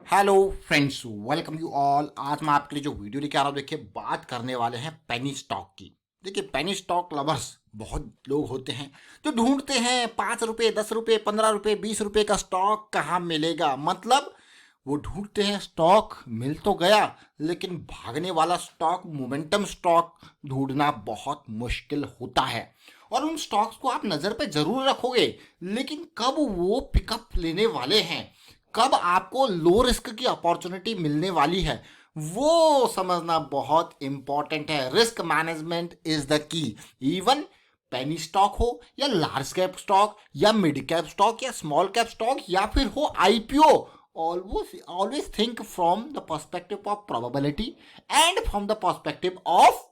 Hello friends, welcome you all. आज मैं आपके लिए जो वीडियो लेके आ रहा हूँ, देखिए बात करने वाले हैं पेनी स्टॉक की। देखिए पेनी स्टॉक लवर्स बहुत लोग होते हैं जो ढूंढते हैं 5 रुपये, 10 रुपये, 15 रुपये, 20 रुपये का स्टॉक कहाँ मिलेगा। मतलब वो ढूंढते हैं, स्टॉक मिल तो गया लेकिन भागने वाला स्टॉक, मोमेंटम स्टॉक ढूंढना बहुत मुश्किल होता है। और उन स्टॉक्स को आप नज़र पे जरूर रखोगे, लेकिन कब वो पिकअप लेने वाले हैं, कब आपको लो रिस्क की अपॉर्चुनिटी मिलने वाली है, वो समझना बहुत इंपॉर्टेंट है। Risk management is the key. Even penny stock हो या लार्ज कैप स्टॉक या मिड कैप स्टॉक या स्मॉल कैप स्टॉक या फिर हो IPO, always think from the perspective of probability and from the perspective of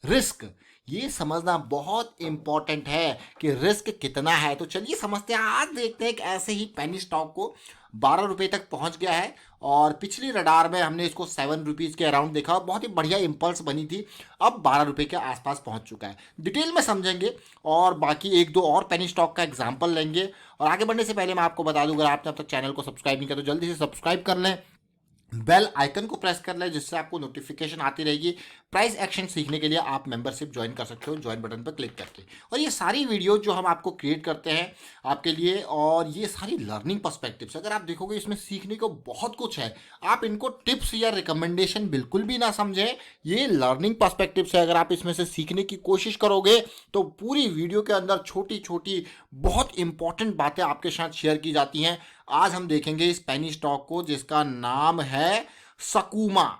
risk. ये समझना बहुत इंपॉर्टेंट है कि रिस्क कितना है। तो चलिए समझते हैं। आज देखते हैं कि ऐसे ही पेनी स्टॉक को 12 रुपये तक पहुंच गया है और पिछली रडार में हमने इसको 7 रुपीज़ के अराउंड देखा और बहुत ही बढ़िया इंपल्स बनी थी। अब 12 रुपये के आसपास पहुंच चुका है। डिटेल में समझेंगे और बाकी एक दो और पेनी स्टॉक का एग्जाम्पल लेंगे। और आगे बढ़ने से पहले मैं आपको बता दूं, अगर आपने अब तक चैनल को सब्सक्राइब नहीं किया तो जल्दी से सब्सक्राइब कर लें, बेल आइकन को प्रेस कर लें जिससे आपको नोटिफिकेशन आती रहेगी। प्राइस एक्शन सीखने के लिए आप मेंबरशिप ज्वाइन कर सकते हो ज्वाइन बटन पर क्लिक करके। और ये सारी वीडियो जो हम आपको क्रिएट करते हैं आपके लिए, और ये सारी लर्निंग पर्सपेक्टिव्स, अगर आप देखोगे इसमें सीखने को बहुत कुछ है। आप इनको टिप्स या रिकमेंडेशन बिल्कुल भी ना समझें, ये लर्निंग पर्सपेक्टिव्स है। अगर आप इसमें से सीखने की कोशिश करोगे तो पूरी वीडियो के अंदर छोटी छोटी बहुत इंपॉर्टेंट बातें आपके साथ शेयर की जाती हैं। आज हम देखेंगे इस पेनी स्टॉक को जिसका नाम है सकूमा।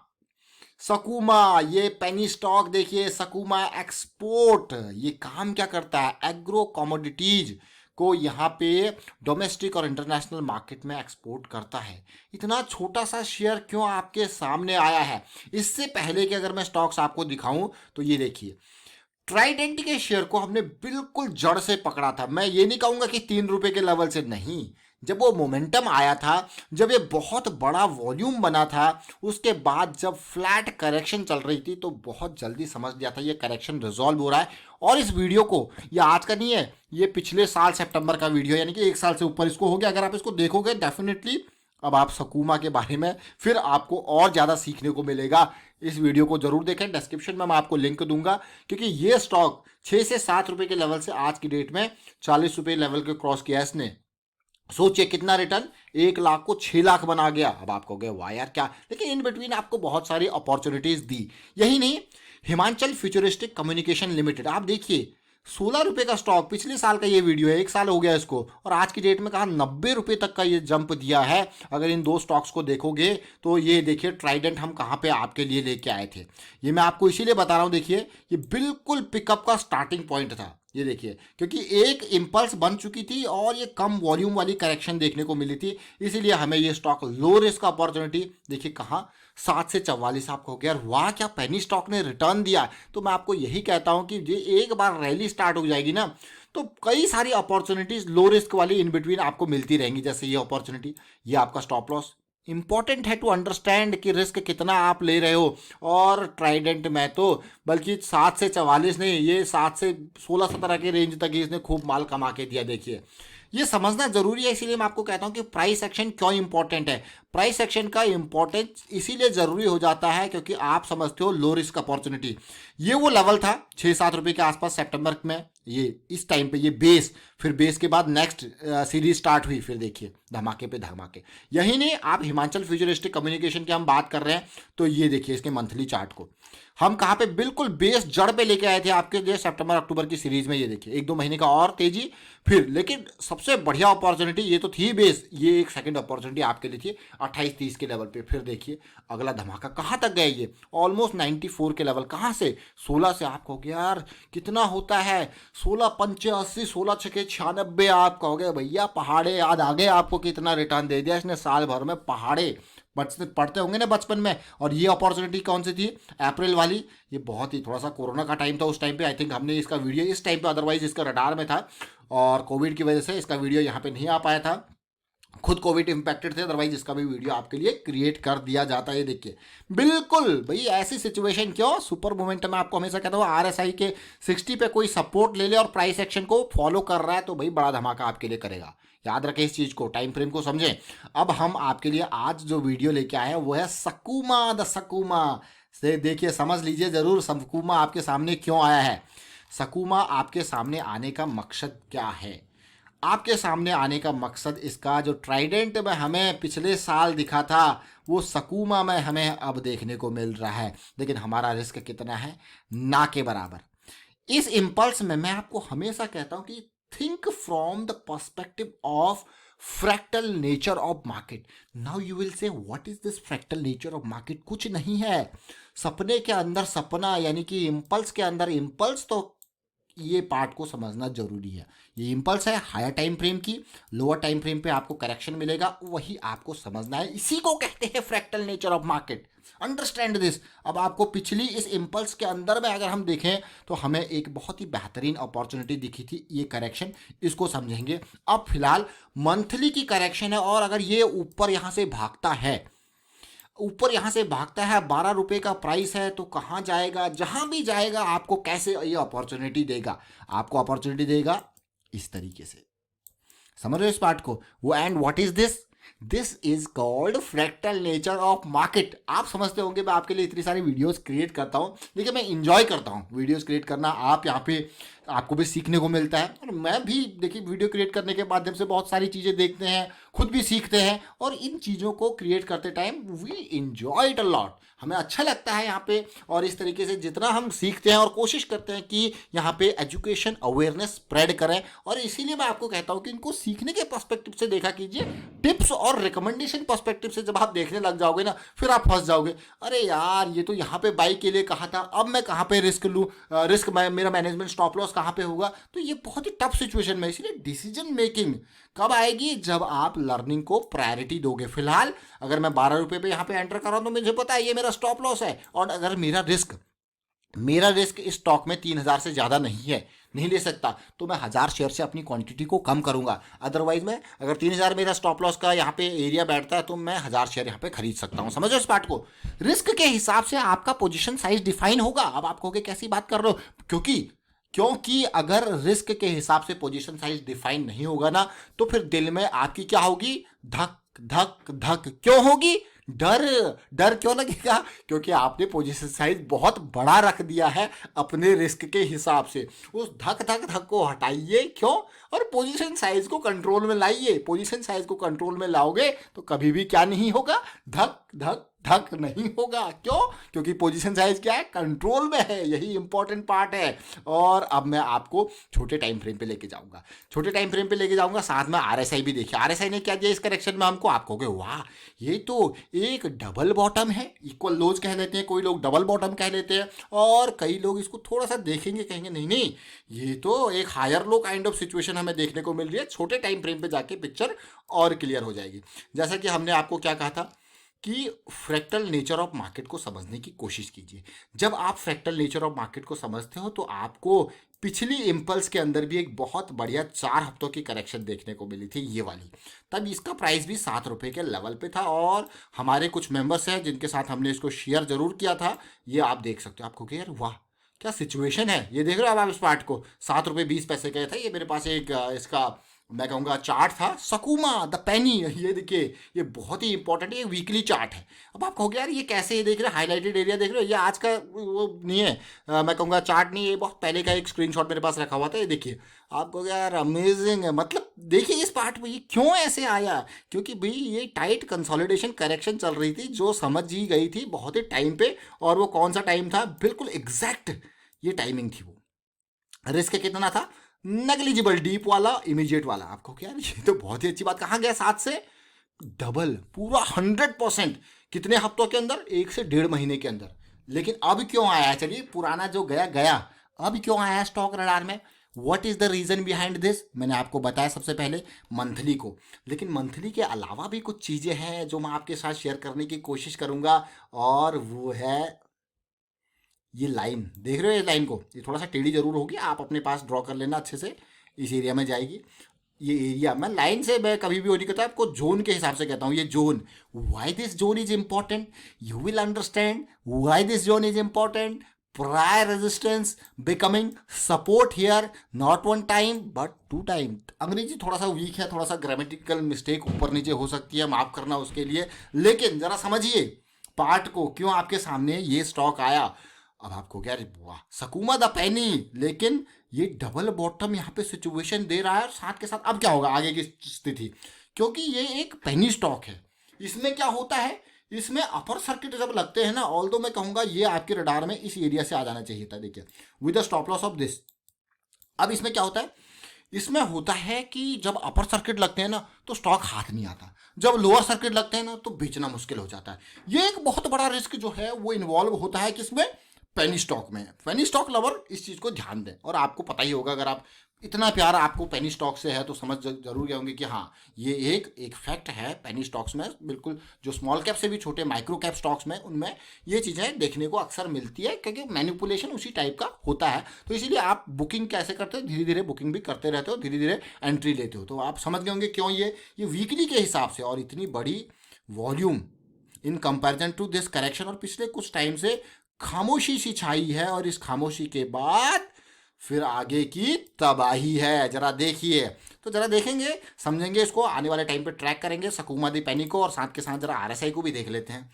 सकूमा, ये पेनी स्टॉक देखिए, सकूमा एक्सपोर्ट। ये काम क्या करता है? एग्रो कमोडिटीज को यहाँ पे डोमेस्टिक और इंटरनेशनल मार्केट में एक्सपोर्ट करता है। इतना छोटा सा शेयर क्यों आपके सामने आया है? इससे पहले कि अगर मैं स्टॉक्स आपको दिखाऊं तो ये देखिए, ट्राइडेंट के शेयर को हमने बिल्कुल जड़ से पकड़ा था। मैं ये नहीं कहूंगा कि 3 रुपए के लेवल से, नहीं। जब वो मोमेंटम आया था, जब ये बहुत बड़ा वॉल्यूम बना था, उसके बाद जब फ्लैट करेक्शन चल रही थी तो बहुत जल्दी समझ लिया था ये करेक्शन रिजॉल्व हो रहा है। और इस वीडियो को, ये आज का नहीं है, ये पिछले साल सितंबर का वीडियो, यानी कि 1 साल से ऊपर इसको हो गया। अगर आप इसको देखोगे डेफिनेटली अब आप सकूमा के बारे में फिर आपको और ज़्यादा सीखने को मिलेगा। इस वीडियो को जरूर देखें, डिस्क्रिप्शन में मैं आपको लिंक दूंगा, क्योंकि ये स्टॉक 6 से 7 रुपए के लेवल से आज की डेट में 40 रुपए लेवल के क्रॉस किया इसने। सोचिए कितना रिटर्न, 1 लाख को 6 लाख बना गया। अब आप कहोगे वाह यार क्या, लेकिन इन बिटवीन आपको बहुत सारी अपॉर्चुनिटीज दी। यही नहीं, हिमाचल फ्यूचरिस्टिक कम्युनिकेशन लिमिटेड, आप देखिए 16 रुपए का स्टॉक, पिछले साल का ये वीडियो है, 1 साल हो गया इसको, और आज की डेट में कहा 90 रुपए तक का ये जंप दिया है। अगर इन दो स्टॉक्स को देखोगे तो ये देखिए ट्राइडेंट हम कहाँ पे आपके लिए लेके आए थे। ये मैं आपको इसीलिए बता रहा हूँ, देखिए ये बिल्कुल पिकअप का स्टार्टिंग पॉइंट था। ये देखिए, क्योंकि एक इम्पल्स बन चुकी थी और ये कम वॉल्यूम वाली करेक्शन देखने को मिली थी, इसीलिए हमें ये स्टॉक लो रिस्क अपॉर्चुनिटी, देखिए कहाँ 7 से 44 आपको हो गया। और वाह क्या पेनी स्टॉक ने रिटर्न दिया। तो मैं आपको यही कहता हूं कि ये एक बार रैली स्टार्ट हो जाएगी ना, तो कई सारी अपॉर्चुनिटीज लो रिस्क वाली इन बिटवीन आपको मिलती रहेंगी। जैसे ये अपॉर्चुनिटी, ये आपका स्टॉप लॉस। इंपॉर्टेंट है टू अंडरस्टैंड कि रिस्क कितना आप ले रहे हो। और ट्राइडेंट में तो बल्कि 7 से 44 नहीं, ये 7 से 16-17 के रेंज तक ही इसने खूब माल कमा के दिया। देखिए ये समझना जरूरी है, इसीलिए मैं आपको कहता हूं कि प्राइस एक्शन क्यों इंपॉर्टेंट है। प्राइस एक्शन का इंपॉर्टेंस इसीलिए जरूरी हो जाता है क्योंकि आप समझते हो लो रिस्क अपॉर्चुनिटी। ये वो लेवल था 6-7 रुपए के आसपास सितंबर में, ये इस टाइम पे ये बेस, फिर बेस के बाद नेक्स्ट सीरीज स्टार्ट हुई, फिर देखिए धमाके पे धमाके। यही नहीं, आप हिमाचल फ्यूचरिस्टिक कम्युनिकेशन की हम बात कर रहे हैं तो ये देखिए इसके मंथली चार्ट को हम कहाँ पे बिल्कुल बेस जड़ पे लेके आए थे आपके लिए सितंबर अक्टूबर की सीरीज में। ये देखिए 1-2 महीने का और तेजी, फिर लेकिन सबसे बढ़िया अपॉर्चुनिटी ये तो थी बेस, ये एक सेकंड अपॉर्चुनिटी आपके लिए थी 28-30 के लेवल पे। फिर देखिए अगला धमाका कहाँ तक गए, ये ऑलमोस्ट 94 के लेवल, कहाँ से 16 से। आप कहोगे यार कितना होता है, 16-85, 16-6-96, आप कहोगे भैया पहाड़े याद आ गए आपको, कितना रिटर्न दे दिया इसने साल भर में। पहाड़े पढ़ते होंगे ना बचपन में। और ये अपॉर्चुनिटी कौन सी थी? अप्रैल वाली। ये बहुत ही थोड़ा सा कोरोना का टाइम था उस टाइम पे, आई थिंक हमने इसका वीडियो इस टाइम पे, अदरवाइज इसका रडार में था और कोविड की वजह से इसका वीडियो यहाँ पे नहीं आ पाया था। खुद कोविड इंपैक्टेड थे, अदरवाइज इसका भी वीडियो आपके लिए क्रिएट कर दिया जाता है। ये देखिए बिल्कुल भाई ऐसी सिचुएशन क्यों, सुपर मोमेंटम में आपको हमेशा कहता हूँ RSI के 60 पे कोई सपोर्ट ले ले और प्राइस एक्शन को फॉलो कर रहा है तो भाई बड़ा धमाका आपके लिए करेगा। याद रखें इस चीज़ को, टाइम फ्रेम को समझें। अब हम आपके लिए आज जो वीडियो लेके आए हैं वो है सकूमा द सकूमा से। देखिए समझ लीजिए ज़रूर सकूमा आपके सामने क्यों आया है। सकूमा आपके सामने आने का मकसद क्या है? आपके सामने आने का मकसद इसका जो ट्राइडेंट में हमें पिछले साल दिखा था वो सकूमा में हमें अब देखने को मिल रहा है, लेकिन हमारा रिस्क कितना है? ना के बराबर। इस इम्पल्स में मैं आपको हमेशा कहता हूं कि think from the perspective of fractal nature of market. Now you will say what is this fractal nature of market? कुछ नहीं है, सपने के अंदर सपना, यानी कि इम्पल्स के अंदर इम्पल्स। तो ये पार्ट को समझना जरूरी है। ये इम्पल्स है हायर टाइम फ्रेम की, लोअर टाइम फ्रेम पे आपको करेक्शन मिलेगा, वही आपको समझना है। इसी को कहते हैं fractal nature of market. Understand this. अब आपको पिछली इस इम्पल्स के अंदर में अगर हम देखें तो हमें एक बहुत ही बेहतरीन अपॉर्चुनिटी दिखी थी, ये करेक्शन, इसको समझेंगे। अब फिलहाल मंथली की करेक्शन है, और अगर ये ऊपर यहाँ से भागता है, ऊपर यहाँ से भागता है, 12 रुपये का प्राइस है, तो कहाँ जाएगा? जहाँ भी जाएगा आपको कैसे ये अपॉर्चुनिटी देगा? आपको अपॉर्चुनिटी देगा इस तरीके से। समझ रहे हो इस पार्ट को? वो and what is this? This is called fractal nature of market. आप समझते होंगे मैं आपके लिए इतनी सारी वीडियोस क्रिएट करता हूँ, देखिए मैं इंजॉय करता हूँ वीडियोस क्रिएट करना। आप यहाँ पे आपको भी सीखने को मिलता है, और मैं भी देखिए वीडियो क्रिएट करने के माध्यम से बहुत सारी चीज़ें देखते हैं, खुद भी सीखते हैं, और इन चीज़ों को क्रिएट करते time we enjoy it a lot. हमें अच्छा लगता है यहाँ पे, और इस तरीके से जितना हम सीखते हैं और कोशिश करते हैं कि यहाँ पे एजुकेशन अवेयरनेस स्प्रेड करें। और इसीलिए मैं आपको कहता हूँ कि इनको सीखने के पर्सपेक्टिव से देखा कीजिए। टिप्स और रिकमेंडेशन पर्सपेक्टिव से जब आप देखने लग जाओगे ना, फिर आप फंस जाओगे। अरे यार ये तो यहाँ पे बाई के लिए कहा था, अब मैं कहाँ पे रिस्क लूँ? रिस्क मेरा मैनेजमेंट स्टॉप लॉस कहाँ पे होगा? तो ये बहुत ही टफ सिचुएशन में। इसलिए डिसीजन मेकिंग कब आएगी? जब आप लर्निंग को प्रायोरिटी दोगे। फिलहाल अगर मैं 12 रुपये पे यहाँ पे एंटर कर रहा हूँ तो मुझे पता है ये मेरा स्टॉप लॉस है, और अगर मेरा रिस्क इस स्टॉक में 3,000 से ज़्यादा नहीं है, नहीं ले सकता, तो मैं 1,000 शेयर से अपनी क्वांटिटी को कम करूंगा। अदरवाइज मैं अगर 3,000 मेरा स्टॉप लॉस का यहाँ पे एरिया बैठता है तो मैं 1,000 शेयर यहाँ पे खरीद सकता हूँ। समझो इस पार्ट को? रिस्क के हिसाब से आपका पोजीशन साइज डिफाइन होगा। अब आप कहोगे कैसी बात कर रहे हो? क्योंकि अगर रिस्क के हिसाब से पोजीशन साइज डिफाइन नहीं होगा ना, तो फिर दिल में आपकी क्या होगी? धक धक धक। क्यों होगी? डर। डर क्यों लगेगा? क्योंकि आपने पोजीशन साइज बहुत बड़ा रख दिया है अपने रिस्क के हिसाब से। उस धक धक धक को हटाइए। क्यों? और पोजीशन साइज को कंट्रोल में लाइए। पोजीशन साइज को कंट्रोल में लाओगे तो कभी भी क्या नहीं होगा? धक धक धक नहीं होगा। क्यों? क्योंकि पोजीशन साइज क्या है? कंट्रोल में है। यही इंपॉर्टेंट पार्ट है। और अब मैं आपको छोटे टाइम फ्रेम पे लेके जाऊंगा, साथ में आरएसआई भी। देखिए आरएसआई ने क्या दिया इस करेक्शन में हमको। आप कहोगे वाह ये तो एक डबल बॉटम है, इक्वल लोज कह लेते हैं, कोई लोग डबल बॉटम कह लेते हैं, और कई लोग इसको थोड़ा सा देखेंगे, कहेंगे नहीं नहीं ये तो एक higher low kind of situation हमें देखने को मिल रही है। छोटे टाइम फ्रेम पे जाके पिक्चर और क्लियर हो जाएगी। जैसा कि हमने आपको क्या कहा था कि फ्रैक्टल नेचर ऑफ मार्केट को समझने की कोशिश कीजिए। जब आप फ्रैक्टल नेचर ऑफ मार्केट को समझते हो तो आपको पिछली इम्पल्स के अंदर भी एक बहुत बढ़िया 4 हफ्तों की करेक्शन देखने को मिली थी, ये वाली। तब इसका प्राइस भी 7 रुपये के लेवल पे था, और हमारे कुछ मेंबर्स हैं जिनके साथ हमने इसको शेयर जरूर किया था। ये आप देख सकते हो। आपको क्या यार वाह क्या सिचुएशन है, ये देख रहे हो आप इस पार्ट को? 7 रुपये 20 पैसे का था ये। मेरे पास एक इसका मैं कहूँगा चार्ट था, सकूमा द पेनी। ये देखिए ये बहुत ही इंपॉर्टेंट, ये वीकली चार्ट है। अब आप कहोगे यार ये कैसे? ये देख रहे हो हाईलाइटेड एरिया देख रहे हो? ये आज का वो नहीं है, मैं कहूँगा चार्ट नहीं, ये बहुत पहले का एक स्क्रीनशॉट मेरे पास रखा हुआ था। ये देखिए आप कहोगे यार अमेजिंग है। मतलब देखिए इस पार्ट में ये क्यों ऐसे आया? क्योंकि भाई ये टाइट कंसोलिडेशन करेक्शन चल रही थी जो समझ ही गई थी बहुत ही टाइम पे। और वो कौन सा टाइम था? बिल्कुल एग्जैक्ट ये टाइमिंग थी। वो रिस्क कितना था? नेग्लिजिबल, डीप वाला, इमीडिएट वाला। आपको क्या ये तो बहुत ही अच्छी बात। कहाँ गया 7 से डबल, पूरा 100%। कितने हफ्तों के अंदर? 1 से 1.5 महीने के अंदर। लेकिन अब क्यों आया? चलिए पुराना जो गया गया, अब क्यों आया स्टॉक रडार में? What is the reason behind this? मैंने आपको बताया सबसे पहले मंथली को, लेकिन मंथली के अलावा भी कुछ चीजें हैं जो मैं आपके साथ शेयर करने की कोशिश करूंगा। और वो है ये लाइन, देख रहे हो? ये लाइन को, ये थोड़ा सा टेढ़ी जरूर होगी, आप अपने पास ड्रॉ कर लेना अच्छे से। इस एरिया में जाएगी ये एरिया। मैं लाइन से मैं कभी भी वो नहीं कहता, आपको जोन के हिसाब से कहता हूँ। ये zone, why this zone is important, you will understand why this zone is important. prior resistance becoming support here, not one time but two time। अंग्रेजी थोड़ा सा वीक है, थोड़ा सा ग्रामेटिकल मिस्टेक ऊपर नीचे हो सकती है, माफ करना उसके लिए, लेकिन जरा समझिए पार्ट को, क्यों आपके सामने ये स्टॉक आया। अब आपको क्या, वाह सकूमा द पेनी, लेकिन ये डबल बॉटम यहाँ पे सिचुएशन दे रहा है, और साथ के साथ अब क्या होगा आगे की स्थिति, क्योंकि ये एक पेनी स्टॉक है। इसमें क्या होता है, इसमें अपर सर्किट जब लगते हैं ना, ऑल दो मैं कहूंगा ये आपके रडार में इस एरिया से आ जाना चाहिए था। देखिए with the stop loss of this. अब इसमें क्या होता है, इसमें होता है कि जब अपर सर्किट लगते हैं ना तो स्टॉक हाथ नहीं आता, जब लोअर सर्किट लगते हैं ना तो बेचना मुश्किल हो जाता है। ये एक बहुत बड़ा रिस्क जो है वो इन्वॉल्व होता है किसमें, पेनी स्टॉक में। पेनी स्टॉक लवर इस चीज़ को ध्यान दें, और आपको पता ही होगा, अगर आप इतना प्यार आपको पेनी स्टॉक से है तो समझ जरूर गए होंगे कि हाँ ये एक फैक्ट है पेनी स्टॉक्स में। बिल्कुल जो स्मॉल कैप से भी छोटे माइक्रो कैप स्टॉक्स में, उनमें ये चीज़ें देखने को अक्सर मिलती है, क्योंकि मैनिपुलेशन उसी टाइप का होता है। तो इसीलिए आप बुकिंग कैसे करते हो, धीरे धीरे बुकिंग भी करते रहते हो, धीरे धीरे एंट्री लेते हो। तो आप समझ गए होंगे क्यों ये वीकली के हिसाब से और इतनी बड़ी volume in comparison to this correction, और पिछले कुछ टाइम से खामोशी सी छाई है, और इस खामोशी के बाद फिर आगे की तबाही है। जरा देखिए, तो जरा देखेंगे समझेंगे इसको, आने वाले टाइम पे ट्रैक करेंगे सकूमा दी पेनी को, और साथ के साथ जरा आरएसआई को भी देख लेते हैं।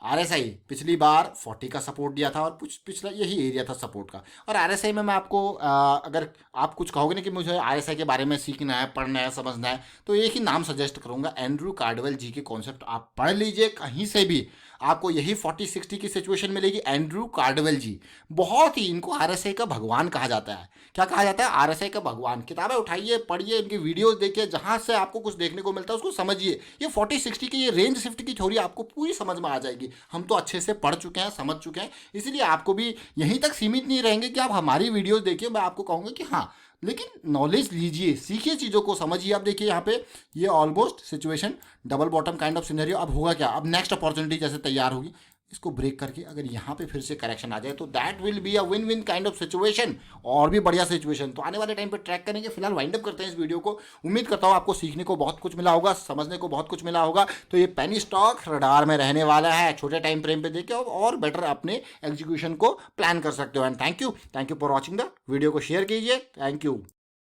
आरएसआई पिछली बार 40 का सपोर्ट दिया था, और कुछ पिछला यही एरिया था सपोर्ट का। और आरएसआई में मैं आपको अगर आप कुछ कहोगे ना कि मुझे आरएसआई के बारे में सीखना है, पढ़ना है, समझना है, तो एक ही नाम सजेस्ट करूंगा, एंड्रू कार्डवेल जी के कॉन्सेप्ट आप पढ़ लीजिए, कहीं से भी आपको यही 40-60 की सिचुएशन मिलेगी। एंड्रू कार्डवेल जी बहुत ही, इनको आरएसआई का भगवान कहा जाता है। क्या कहा जाता है, आरएसआई का भगवान। किताबें उठाइए, पढ़िए, इनकी वीडियोस देखिए, जहां से आपको कुछ देखने को मिलता है उसको समझिए। ये 40-60 की ये रेंज शिफ्ट की थ्योरी आपको पूरी समझ में आ जाएगी। हम तो अच्छे से पढ़ चुके हैं, समझ चुके हैं, इसीलिए आपको भी यहीं तक सीमित नहीं रहेंगे कि आप हमारी वीडियोस देखिए। मैं आपको कहूँगा कि हाँ, लेकिन नॉलेज लीजिए, सीखिए, चीज़ों को समझिए। अब देखिए यहाँ पे ये almost situation double bottom kind of scenario. अब होगा क्या, अब नेक्स्ट अपॉर्चुनिटी जैसे तैयार होगी, इसको ब्रेक करके अगर यहाँ पे फिर से करेक्शन आ जाए तो that will be a win win kind of situation, और भी बढ़िया सिचुएशन। तो आने वाले टाइम पे ट्रैक करेंगे। फिलहाल वाइंड अप करते हैं इस वीडियो को। उम्मीद करता हूँ आपको सीखने को बहुत कुछ मिला होगा, समझने को बहुत कुछ मिला होगा। तो ये पेनी स्टॉक रडार में रहने वाला है, छोटे टाइम फ्रेम पे देखे और बेटर अपने एग्जीक्यूशन को प्लान कर सकते हो। And thank you for watching the video को शेयर कीजिए। Thank you.